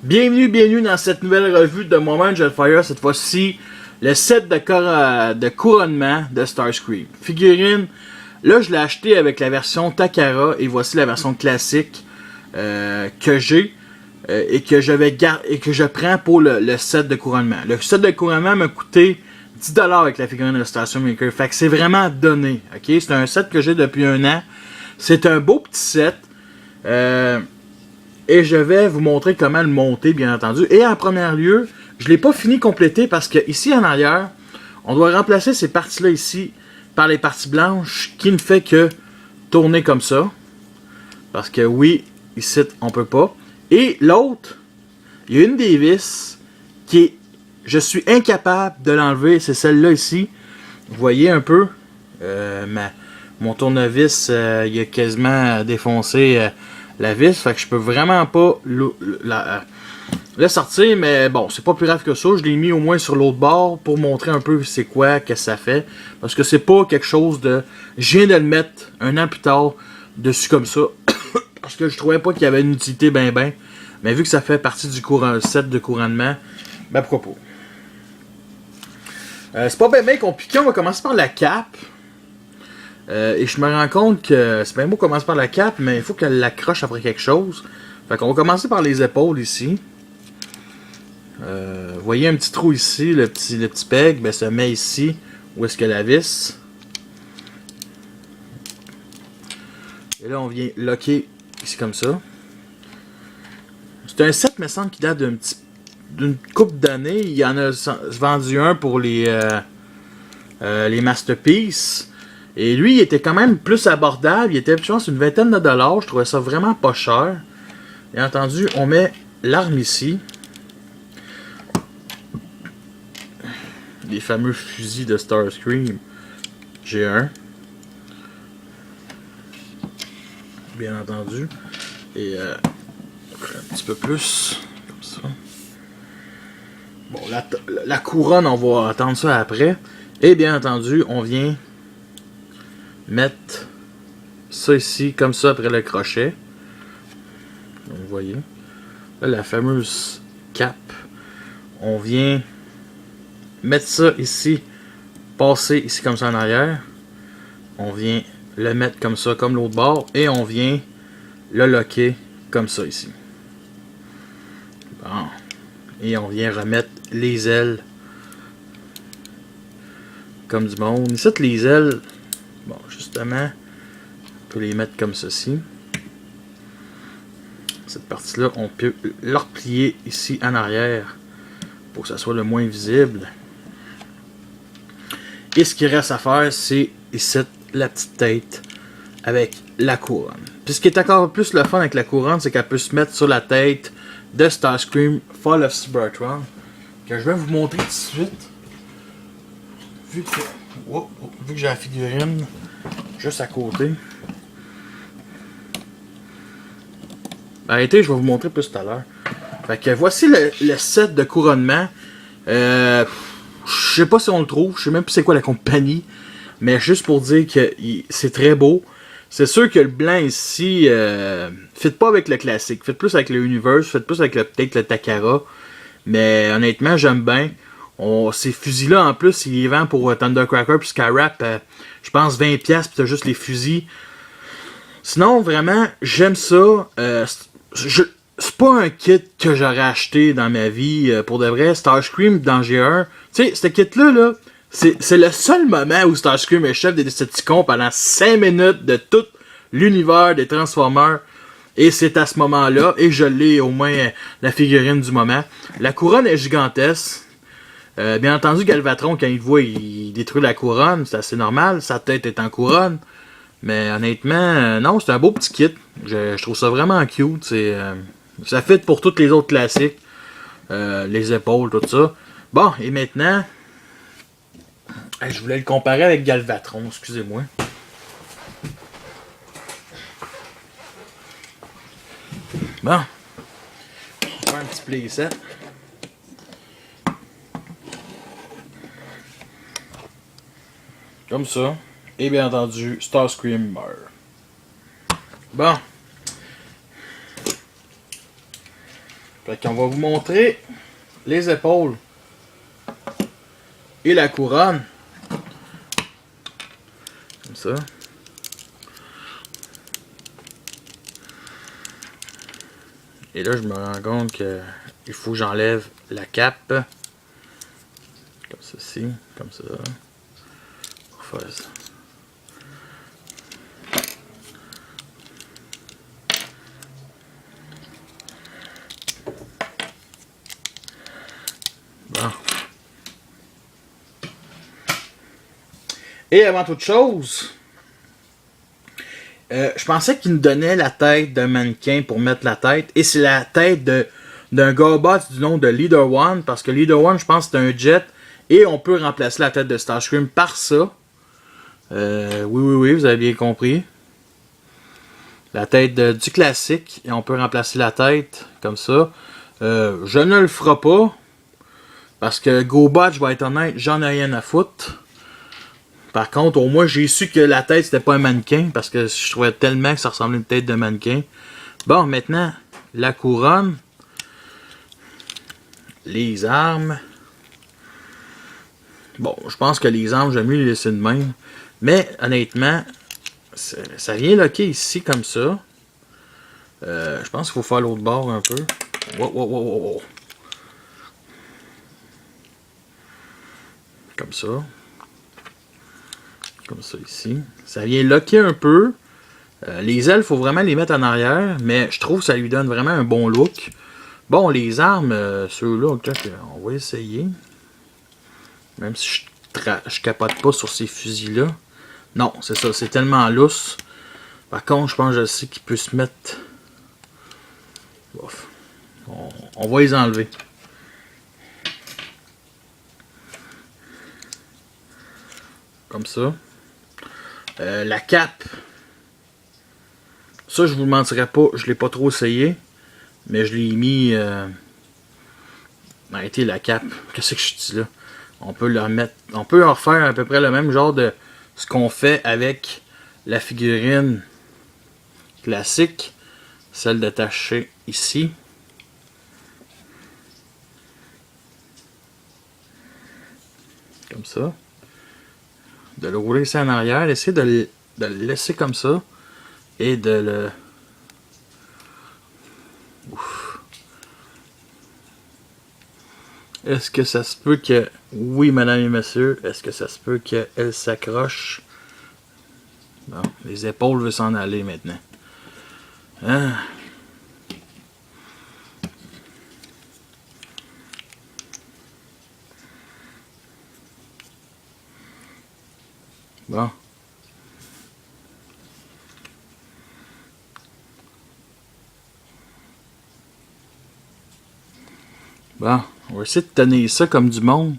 Bienvenue dans cette nouvelle revue de Moment Jetfire. Cette fois-ci, le set de couronnement de Starscream. Figurine, là je l'ai acheté avec la version Takara et voici la version classique que j'ai et que je prends pour le set de couronnement. Le set de couronnement m'a coûté 10$ avec la figurine de Station Maker. Fait que c'est vraiment donné. Okay? C'est un set que j'ai depuis un an. C'est un beau petit set. Et je vais vous montrer comment le monter, bien entendu. Et en premier lieu, je ne l'ai pas fini complété parce que ici en arrière, on doit remplacer ces parties-là ici par les parties blanches qui ne fait que tourner comme ça. Parce que oui, ici, on peut pas. Et l'autre, il y a une des vis qui est... Je suis incapable de l'enlever, c'est celle-là ici. Vous voyez un peu, mon tournevis, il a quasiment défoncé la vis, fait que je peux vraiment pas le sortir, mais bon, c'est pas plus grave que ça. Je l'ai mis au moins sur l'autre bord pour montrer un peu c'est quoi, qu'est-ce que ça fait. Parce que c'est pas quelque chose de... Je viens de le mettre un an plus tard dessus comme ça, parce que je trouvais pas qu'il y avait une utilité ben. Mais vu que ça fait partie du set de couronnement, ben pourquoi pas. C'est pas bien compliqué, on va commencer par la cape. Et je me rends compte que c'est bien beau commencer par la cape, mais il faut qu'elle l'accroche après quelque chose. Fait qu'on va commencer par les épaules ici. Vous voyez un petit trou ici, le petit peg, ben, se met ici, où est-ce que la vis. Et là on vient locker ici comme ça. C'est un set, me semble, qui date d'une couple d'années. Il y en a vendu un pour les Masterpiece. Et lui, il était quand même plus abordable. Il était, je pense, une vingtaine de dollars. Je trouvais ça vraiment pas cher. Bien entendu, on met l'arme ici. Les fameux fusils de Starscream. J'ai un. Bien entendu. Et un petit peu plus. Comme ça. Bon, la couronne, on va attendre ça après. Et bien entendu, on vient mettre ça ici, comme ça, après le crochet. Vous voyez. Là, la fameuse cape. On vient mettre ça ici, passer ici comme ça en arrière. On vient le mettre comme ça, comme l'autre bord. Et on vient le locker comme ça ici. Bon. Et on vient remettre les ailes comme du monde. Ici, les ailes, bon, justement, on peut les mettre comme ceci. Cette partie-là, on peut la replier ici en arrière pour que ça soit le moins visible. Et ce qu'il reste à faire, c'est ici la petite tête avec la couronne. Puis ce qui est encore plus le fun avec la couronne, c'est qu'elle peut se mettre sur la tête de Starscream Fall of Cybertron, que je vais vous montrer tout de suite. Vu que j'ai la figurine juste à côté. Arrêtez, je vais vous montrer plus tout à l'heure. Fait que voici le set de couronnement. Je sais pas si on le trouve, je sais même pas c'est quoi la compagnie. Mais juste pour dire que c'est très beau. C'est sûr que le blanc ici fit pas avec le classique. Fit plus avec le Universe, fit plus avec peut-être le Takara. Mais honnêtement, j'aime bien. Ces fusils-là, en plus, ils les vendent pour Thundercracker puis Skywrap, je pense 20$ puis t'as juste les fusils. Sinon, vraiment, j'aime ça. C'est pas un kit que j'aurais acheté dans ma vie pour de vrai. Starscream dans G1. Tu sais, ce kit-là, c'est le seul moment où Starscream est chef des Decepticons pendant 5 minutes de tout l'univers des Transformers. Et c'est à ce moment-là, et je l'ai au moins la figurine du moment. La couronne est gigantesque. Bien entendu, Galvatron, quand il voit, il détruit la couronne. C'est assez normal. Sa tête est en couronne. Mais honnêtement, non, c'est un beau petit kit. Je trouve ça vraiment cute. Ça fit pour tous les autres classiques. Les épaules, tout ça. Bon, et maintenant, je voulais le comparer avec Galvatron, excusez-moi. Bon, on va faire un petit playset. Comme ça. Et bien entendu, Starscream meurt. Bon. Fait qu'on va vous montrer les épaules et la couronne. Comme ça. Et là, je me rends compte que il faut que j'enlève la cape. Comme ceci, comme ça. Pour faire ça. Bon. Et avant toute chose, je pensais qu'il nous donnait la tête d'un mannequin pour mettre la tête. Et c'est la tête d'un gobot du nom de Leader One. Parce que Leader One, je pense que c'est un jet. Et on peut remplacer la tête de Starscream par ça. Oui, vous avez bien compris. La tête du classique. Et on peut remplacer la tête comme ça. Je ne le ferai pas. Parce que GoBot, je vais être honnête, j'en ai rien à foutre. Par contre, au moins, j'ai su que la tête, c'était pas un mannequin. Parce que je trouvais tellement que ça ressemblait à une tête de mannequin. Bon, maintenant, la couronne. Les armes. Bon, je pense que les armes, j'aime mieux les laisser de même. Mais, honnêtement, ça vient loquer ici, comme ça. Je pense qu'il faut faire l'autre bord un peu. Wow. Comme ça. Comme ça ici. Ça vient loquer un peu. Les ailes, il faut vraiment les mettre en arrière. Mais je trouve que ça lui donne vraiment un bon look. Bon, les armes, ceux-là, on va essayer. Même si je capote pas sur ces fusils-là. Non, c'est ça, c'est tellement lousse. Par contre, je pense que je sais qu'il peut se mettre... Bof. On va les enlever. Comme ça. La cape. Ça, je vous le mentirais pas, je l'ai pas trop essayé. Mais je l'ai mis... Arrêtez la cape. Qu'est-ce que je dis là? On peut le remettre. On peut en refaire à peu près le même genre de ce qu'on fait avec la figurine classique. Celle détachée ici. Comme ça. De le rouler ça en arrière. Essayer de le laisser comme ça. Et de le... Ouf. Est-ce que ça se peut que... Oui, madame et monsieur. Est-ce que ça se peut qu'elle s'accroche? Bon, les épaules veulent s'en aller maintenant. Hein? Bon. Bon, on va essayer de tenir ça comme du monde.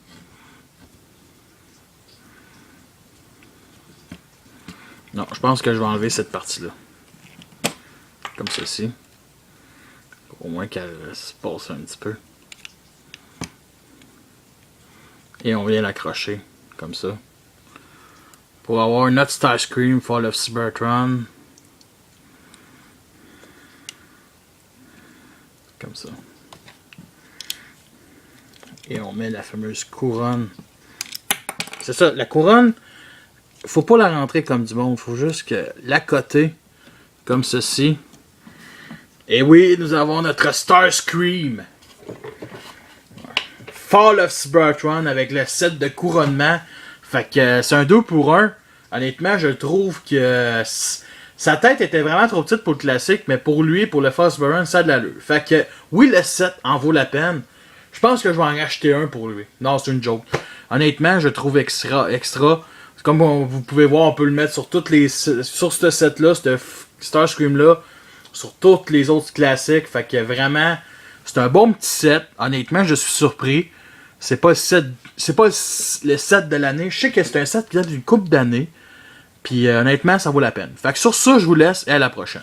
Non, je pense que je vais enlever cette partie-là. Comme ceci. Au moins qu'elle se passe un petit peu. Et on vient l'accrocher, comme ça. Pour avoir notre Starscream Fall of Cybertron. Comme ça. Et on met la fameuse couronne. C'est ça, la couronne, faut pas la rentrer comme du monde. Faut juste que la coter, comme ceci. Et oui, nous avons notre Starscream. Fall of Cybertron avec le set de couronnement. Fait que c'est un 2 pour 1. Honnêtement, je trouve que sa tête était vraiment trop petite pour le classique, mais pour lui, pour le Fall of Cybertron, ça a de l'allure. Fait que oui, le set en vaut la peine. Je pense que je vais en racheter un pour lui. Non, c'est une joke. Honnêtement, je trouve extra. Comme vous pouvez voir, on peut le mettre sur toutes les... Sur ce set-là, ce Starscream-là, sur toutes les autres classiques. Fait que vraiment, c'est un bon petit set. Honnêtement, je suis surpris. C'est pas le set, le set de l'année. Je sais que c'est un set qui date d'une couple d'années. Puis honnêtement, ça vaut la peine. Fait que sur ça, je vous laisse et à la prochaine.